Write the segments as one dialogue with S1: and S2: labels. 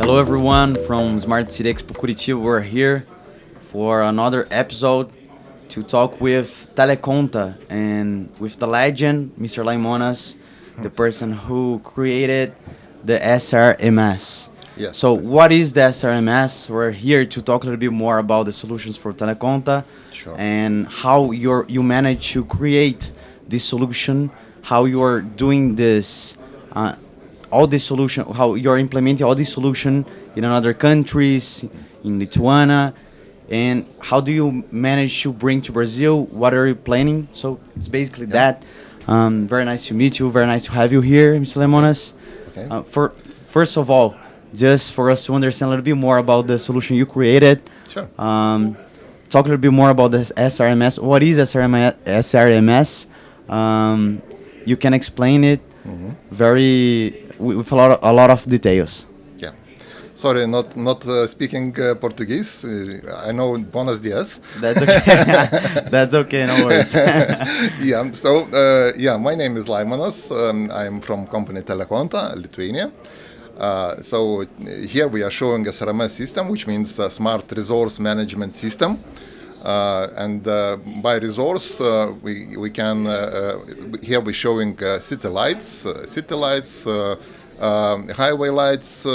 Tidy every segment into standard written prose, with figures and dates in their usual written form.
S1: Hello everyone from Smart City Expo Curitiba. We're here for another episode to talk with TELEKONTA and with the legend, Mr. LAIMONAS, the person who created the SRMS.
S2: Yes.
S1: So what is the SRMS? We're here to talk a little bit more about the solutions for TELEKONTA.
S2: Sure.
S1: And how you manage to create this solution, how you are doing this, all this solution, how you're implementing all this solution in other countries, in Lituania, and how do you manage to bring to Brazil? What are you planning? So it's basically that. Very nice to meet you. Very nice to have you here, Mr. LAIMONAS.
S2: Okay.
S1: First of all, just for us to understand a little bit more about the solution you created.
S2: Sure.
S1: Talk a little bit more about this SRMS. What is SRMS? You can explain it with a lot of details.
S2: Yeah. Sorry, not speaking Portuguese. I know buenos dias.
S1: That's okay. That's okay. No worries.
S2: Yeah. So my name is LAIMONAS. I'm from company TELEKONTA, Lithuania. So here we are showing a SRMS system, which means a smart resource management system. And by resource, we can here we're showing city lights, highway lights,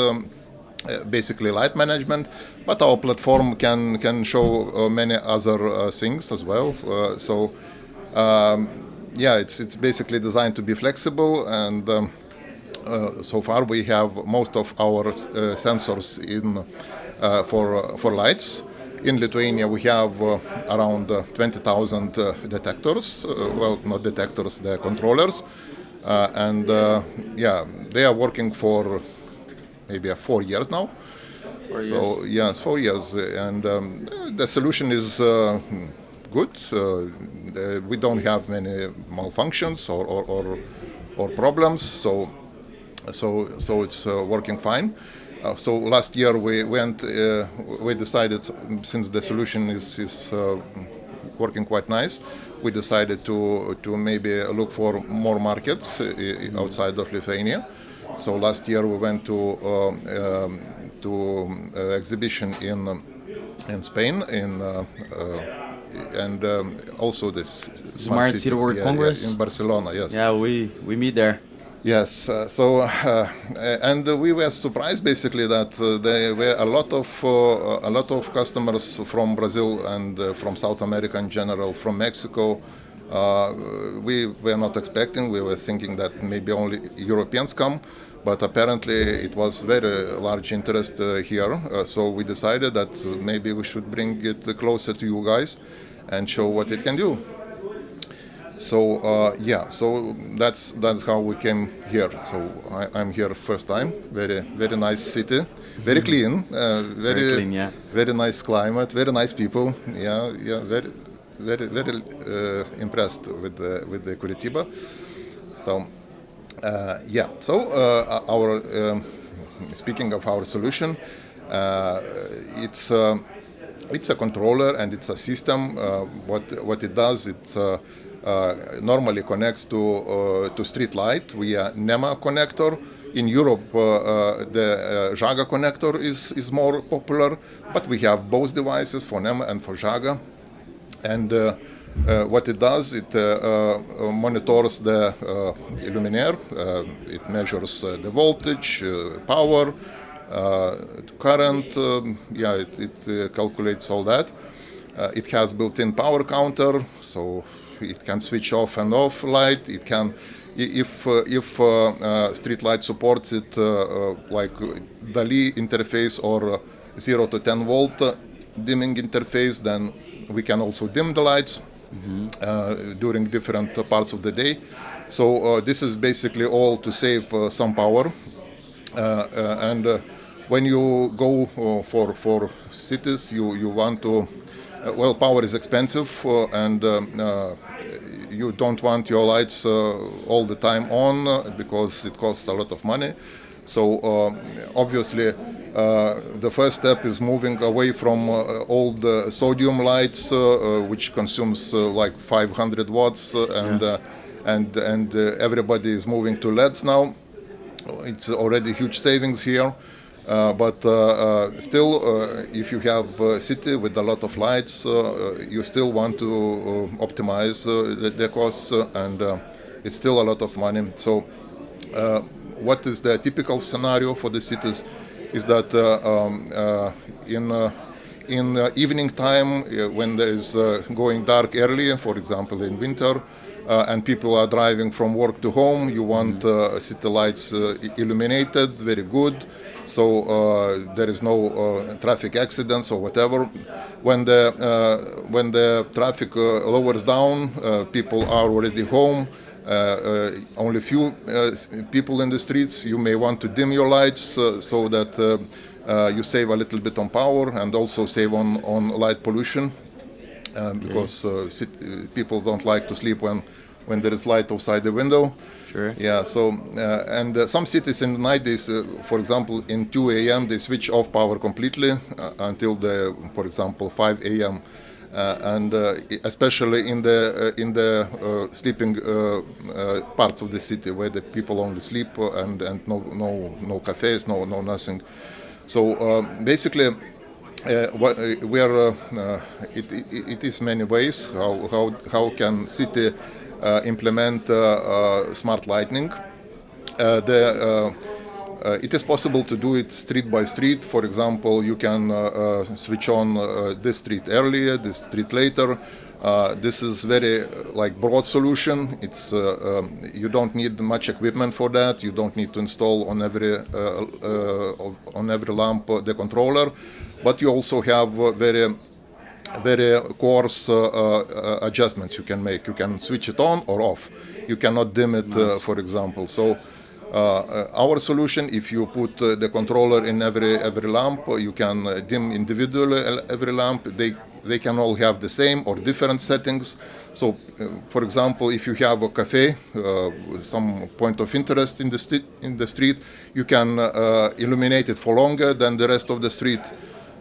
S2: basically light management. But our platform can show many other things as well. It's basically designed to be flexible and. So far, we have most of our sensors in for lights. In Lithuania, we have around 20,000 detectors. Well, not detectors, they're controllers. They are working for maybe 4 years now.
S1: 4 years.
S2: So, yes, 4 years. And the solution is good. We don't have many malfunctions or problems. So it's working fine. So last year we decided, since the solution is working quite nice, we decided to maybe look for more markets outside of Lithuania. So last year we went to exhibition in Spain and also this
S1: Smart City World Congress
S2: in Barcelona. Yes.
S1: Yeah, we meet there.
S2: Yes, and we were surprised basically that there were a lot of customers from Brazil and from South America in general, from Mexico. We were not expecting. We were thinking that maybe only Europeans come, but apparently it was very large interest here. So we decided that maybe we should bring it closer to you guys and show what it can do. So so that's how we came here. So I'm here first time. Very nice city, very clean,
S1: Very clean, yeah.
S2: very nice climate, very nice people. Very impressed with the Curitiba. So our speaking of our solution, it's a controller and it's a system. What it does, it normally connects to street light via NEMA connector. In Europe, the Jaga connector is more popular, but we have both devices for NEMA and for Jaga. And what it does, it monitors the luminaire. It measures the voltage, power, current. It calculates all that. It has built-in power counter, so it can switch off and off light. It can, if street light supports it, like DALI interface or 0 to 10 volt dimming interface, then we can also dim the lights during different parts of the day. So this is basically all to save some power. When you go for cities, you want to. Power is expensive, and you don't want your lights all the time on because it costs a lot of money. So obviously, the first step is moving away from old sodium lights, which consumes like 500 watts, and everybody is moving to LEDs now. It's already huge savings here. But still, if you have a city with a lot of lights, you still want to optimize the costs, and it's still a lot of money. So what is the typical scenario for the cities is that in evening time, when there is going dark early, for example in winter, and people are driving from work to home, you want city lights illuminated, very good, so there is no traffic accidents or whatever. When the traffic lowers down, people are already home. Only few people in the streets. You may want to dim your lights so that you save a little bit on power and also save on light pollution, because people don't like to sleep when there is light outside the window.
S1: Sure.
S2: Yeah. So and some cities in the night, for example, in 2 a.m. they switch off power completely until for example, 5 a.m. And especially in the sleeping parts of the city where the people only sleep and no cafes, no nothing. So basically, it is many ways how can city implement smart lighting. It is possible to do it street by street. For example, you can switch on this street earlier, this street later. This is very broad solution. It's you don't need much equipment for that. You don't need to install on every lamp the controller, but you also have very coarse adjustments you can make. You can switch it on or off. You cannot dim it, for example. So our solution, if you put the controller in every lamp, you can dim individually every lamp. They can all have the same or different settings. So, for example, if you have a cafe, some point of interest in the street, you can illuminate it for longer than the rest of the street.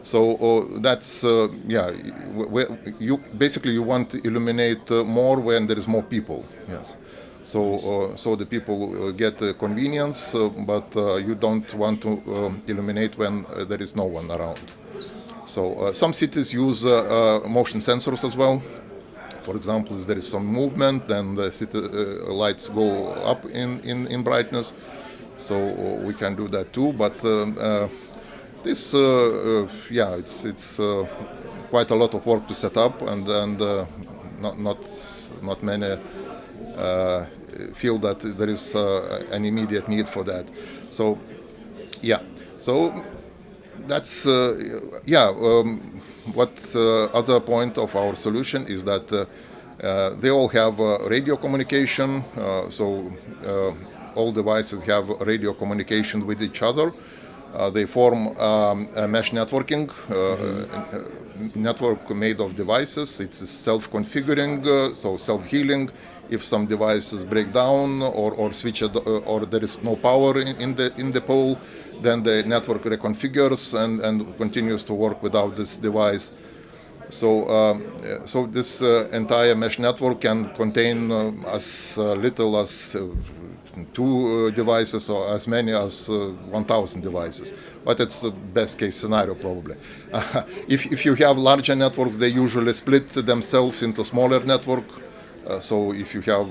S2: So that's you basically you want to illuminate more when there is more people. Yes. So the people get convenience, but you don't want to illuminate when there is no one around. So some cities use motion sensors as well. For example, if there is some movement, then the city lights go up in brightness. So we can do that too. But this, it's quite a lot of work to set up, and not many feel that there is an immediate need for that. So that's what other point of our solution is that they all have radio communication. So all devices have radio communication with each other. They form a mesh networking network made of devices. It's self-configuring, so self-healing. If some devices break down or switch or there is no power in the pole, then the network reconfigures and continues to work without this device. So this entire mesh network can contain as little as 2 devices or as many as 1,000 devices. But it's the best case scenario probably. If you have larger networks, they usually split themselves into smaller network. So if you have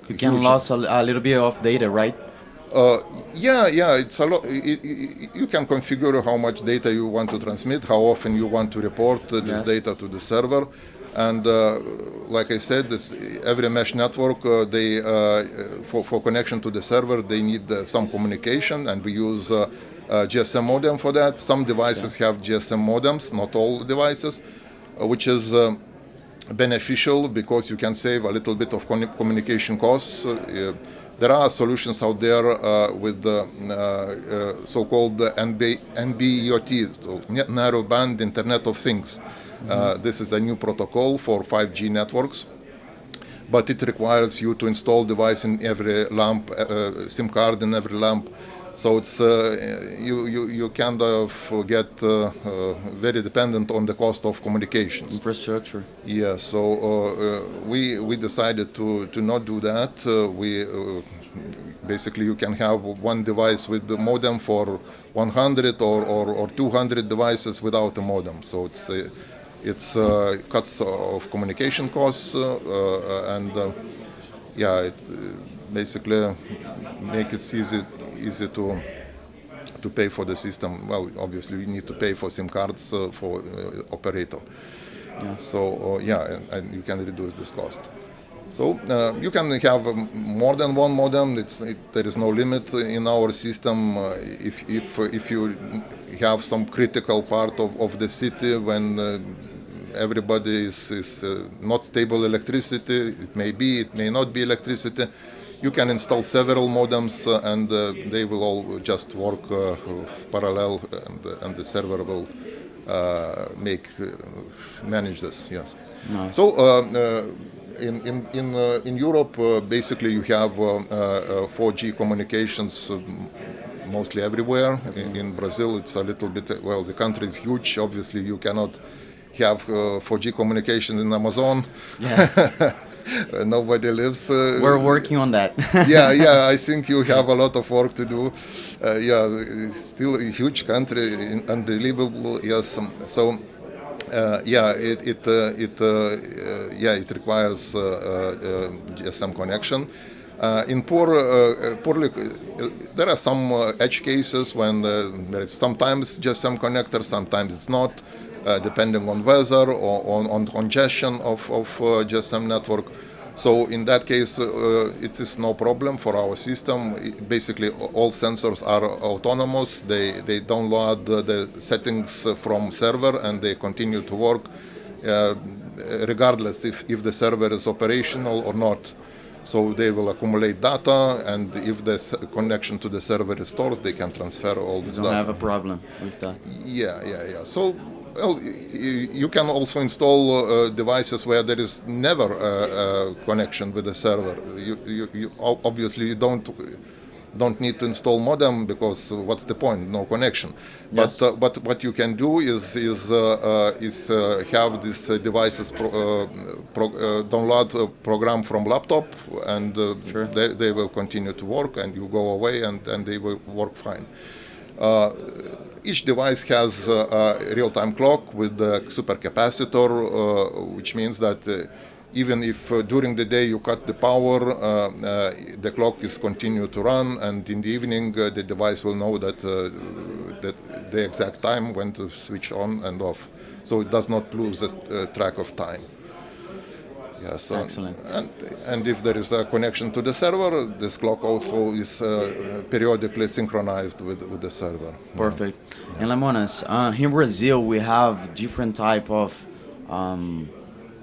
S1: you can lose a little bit of data, right?
S2: It's a lot. You can configure how much data you want to transmit, how often you want to report this data to the server, and like I said, every mesh network, for connection to the server, they need some communication, and we use GSM modem for that. Some devices have GSM modems, not all devices, which is beneficial because you can save a little bit of communication costs. There are solutions out there with so-called NB-IoT, so Narrow Band Internet of Things. This is a new protocol for 5G networks, but it requires you to install device in every lamp, SIM card in every lamp. So it's you kind of get very dependent on the cost of communications.
S1: Infrastructure.
S2: Yeah. So we decided to not do that. We basically you can have one device with the modem for 100 or 200 devices without a modem. So it's cuts of communication costs and it basically make it easy to pay for the system. Well, obviously you need to pay for SIM cards for operator.
S1: Yeah.
S2: So and you can reduce this cost. So you can have more than one modem. There is no limit in our system. If you have some critical part of the city when everybody is not stable electricity, it may not be electricity, you can install several modems and they will all just work parallel, and the server will manage this. Yes.
S1: Nice.
S2: So in Europe, basically you have 4G communications mostly everywhere. In Brazil, it's a little bit, the country is huge. Obviously, you cannot have 4G communication in Amazon.
S1: Yeah.
S2: Nobody lives.
S1: We're working on that.
S2: I think you have a lot of work to do. It's still a huge country, unbelievable. Yes. So. It requires GSM connection. In poorly, there are some edge cases when there is sometimes GSM connector, sometimes it's not, depending on weather or on congestion of GSM network. So in that case, it is no problem for our system. Basically, all sensors are autonomous. They download the settings from server and they continue to work regardless if the server is operational or not. So they will accumulate data, and if the connection to the server restores, they can transfer all this data.
S1: Don't have a problem with that.
S2: Yeah. So, you can also install devices where there is never a connection with the server. You obviously you don't need to install modem, because what's the point? No connection.
S1: Yes.
S2: But what you can do is have these devices download a program from laptop, and
S1: Sure.
S2: they will continue to work, and you go away and they will work fine. Each device has a real-time clock with the supercapacitor, which means that even if during the day you cut the power, the clock is continue to run, and in the evening the device will know that the exact time when to switch on and off, so it does not lose track of time. Yes,
S1: excellent.
S2: And if there is a connection to the server, this clock also is periodically synchronized with the server.
S1: Perfect. And LAIMONAS, here in Brazil, we have different type of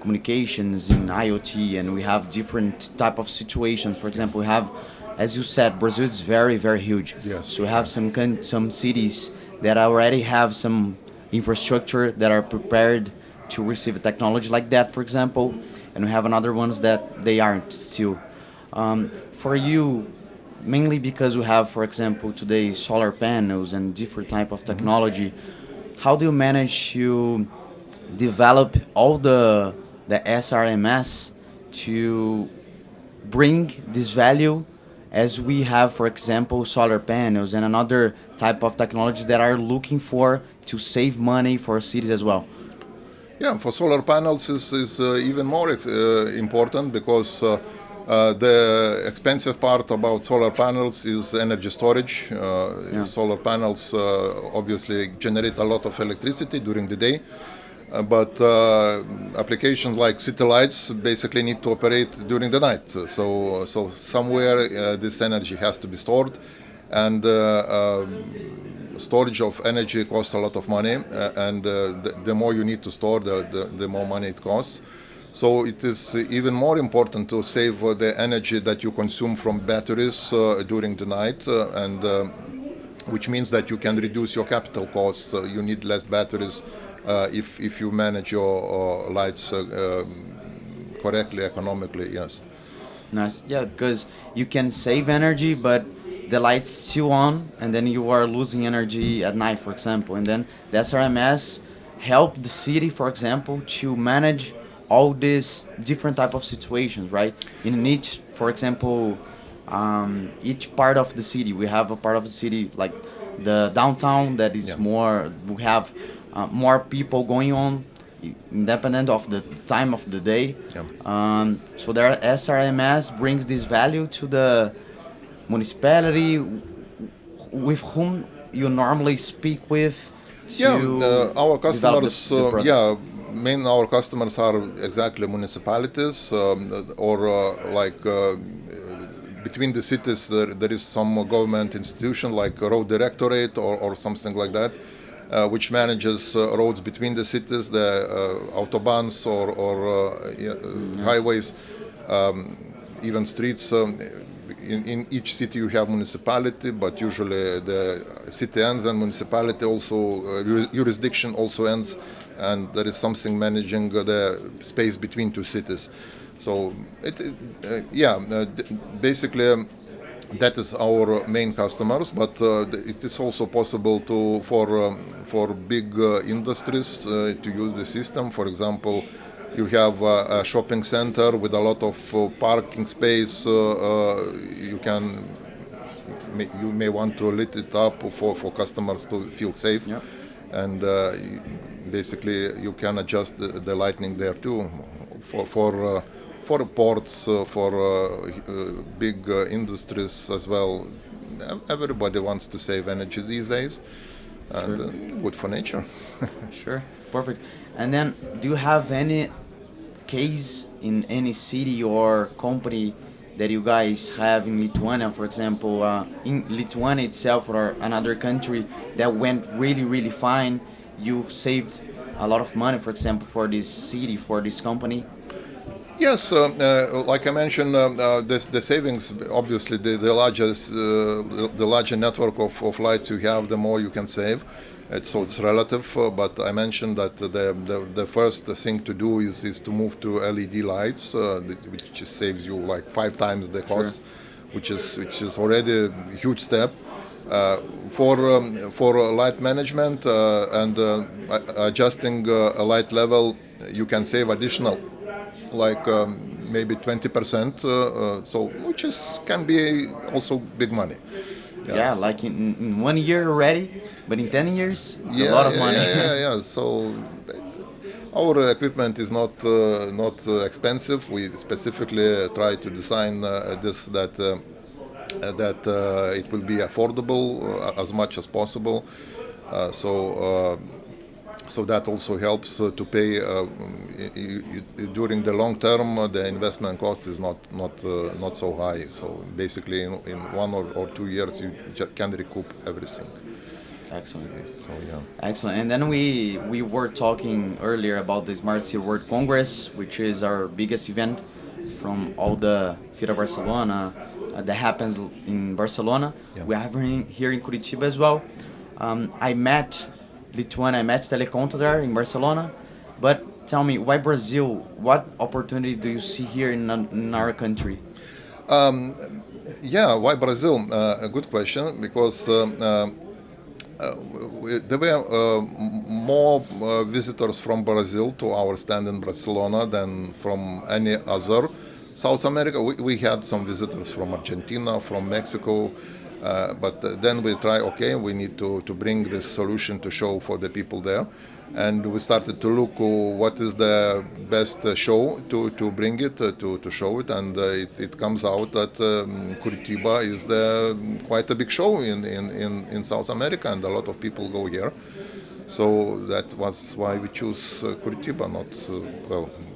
S1: communications in IoT, and we have different type of situations. For example, we have, as you said, Brazil is very, very huge.
S2: Yes.
S1: So we have some cities that already have some infrastructure that are prepared to receive a technology like that, for example, and we have another ones that they aren't still. For you, mainly because we have, for example, today solar panels and different type of technology, how do you manage to develop all the SRMS to bring this value as we have, for example, solar panels and another type of technologies that are looking for to save money for cities as well?
S2: Yeah, for solar panels is even more important, because the expensive part about solar panels is energy storage. Solar panels obviously generate a lot of electricity during the day, but applications like city lights basically need to operate during the night. So somewhere this energy has to be stored, and storage of energy costs a lot of money, and the more you need to store, the more money it costs. So it is even more important to save the energy that you consume from batteries during the night, and which means that you can reduce your capital costs. You need less batteries if you manage your lights correctly, economically. Yes.
S1: Nice. Yeah, because you can save energy, but the light's still on, and then you are losing energy at night, for example. And then the SRMS help the city, for example, to manage all these different type of situations, right? In each, for example, each part of the city. We have a part of the city like the downtown that is
S2: Yeah.
S1: more. We have more people going on, independent of the time of the day.
S2: Yeah.
S1: So there, SRMS brings this value to the municipality with whom you normally speak with.
S2: Our
S1: develop
S2: customers,
S1: the product.
S2: our customers are exactly municipalities or between the cities there is some government institution like a road directorate or something like that, which manages roads between the cities, the autobahns or highways, even streets. In each city you have municipality, but usually the city ends and municipality also jurisdiction also ends, and there is something managing the space between two cities. So basically that is our main customers, but it is also possible for big industries to use the system. For example, you have a shopping center with a lot of parking space. You may want to lit it up for customers to feel safe.
S1: Yeah.
S2: And basically you can adjust the lighting there too for ports, for big industries as well. Everybody wants to save energy these days, and good for nature.
S1: Sure, perfect. And then, do you have any case in any city or company that you guys have in Lithuania, for example, in Lithuania itself or another country that went really, really fine? You saved a lot of money, for example, for this city, for this company.
S2: Yes, like I mentioned, the savings, obviously, the larger network of lights you have, the more you can save. So it's relative, but I mentioned that the first thing to do is to move to LED lights, which saves you like 5 times the cost, which is already a huge step. For light management and adjusting a light level, you can save additional like maybe 20%, so which can be also big money. Yes.
S1: Yeah, like in 1 year already, but in 10 years, it's a lot of money.
S2: Yeah. So our equipment is not expensive. We specifically try to design this that it will be affordable as much as possible. So that also helps to pay during the long term. The investment cost is not so high. So basically, in 1 or 2 years, you can recoup everything.
S1: Excellent.
S2: So yeah.
S1: Excellent. And then we were talking earlier about the Smart City World Congress, which is our biggest event from all the Fira Barcelona that happens in Barcelona.
S2: Yeah.
S1: We have here in Curitiba as well. I met Lituania, I met TELEKONTA there in Barcelona. But tell me, why Brazil? What opportunity do you see here in our country?
S2: Why Brazil? A good question, because there were more visitors from Brazil to our stand in Barcelona than from any other South America. We had some visitors from Argentina, from Mexico, but then we we need to bring this solution to show for the people there. And we started to look what is the best show to bring it, to show it, and it comes out that Curitiba is quite a big show in South America, and a lot of people go here. So that was why we choose Curitiba.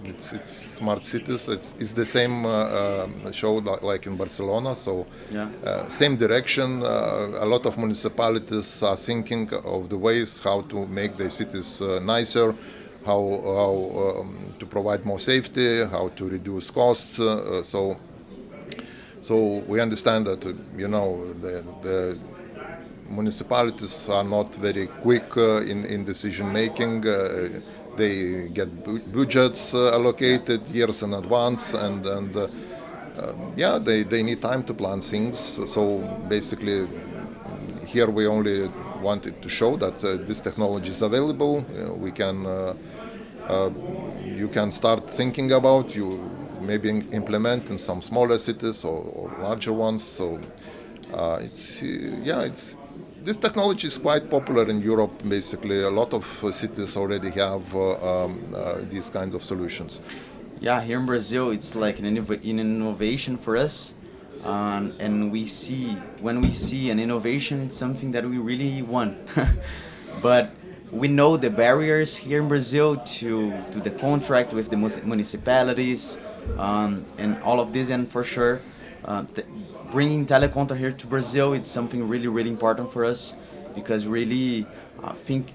S2: It's Smart Cities. It's the same show like in Barcelona. So same direction. A lot of municipalities are thinking of the ways how to make their cities nicer, how to provide more safety, how to reduce costs. So we understand that the municipalities are not very quick in decision making. They get budgets allocated years in advance, and they need time to plan things. So basically, here we only wanted to show that this technology is available. You can start thinking about maybe implement in some smaller cities or larger ones. So this technology is quite popular in Europe. Basically, a lot of cities already have these kinds of solutions.
S1: Yeah, here in Brazil, it's like an innovation for us. And when we see an innovation, it's something that we really want. But we know the barriers here in Brazil to the contract with the municipalities, and all of this. And for sure, bringing TELEKONTA here to Brazil, it's something really, really important for us, because really think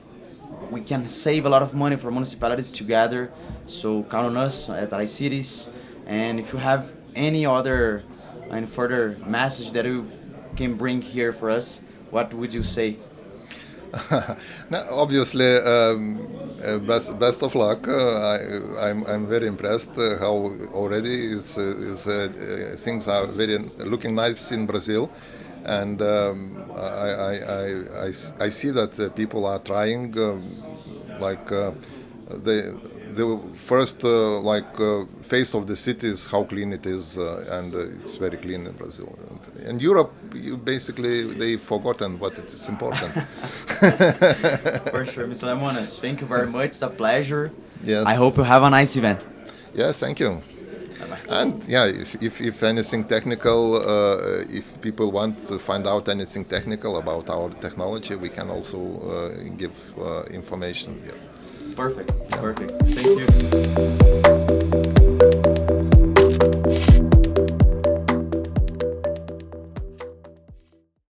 S1: we can save a lot of money for municipalities together. So count on us at iCities. And if you have any other and further message that you can bring here for us, what would you say?
S2: No, obviously, best of luck. I'm very impressed how already things are very looking nice in Brazil, and I see that people are trying, the first face of the city is how clean it is, and it's very clean in Brazil. And Europe, they've forgotten what it is important.
S1: For sure, Mr. LAIMONAS, thank you very much. It's a pleasure.
S2: Yes.
S1: I hope you have a nice event.
S2: Yes, thank you.
S1: Bye-bye.
S2: And yeah, if anything technical, if people want to find out anything technical about our technology, we can also give information. Yes.
S1: Perfect. Thank you.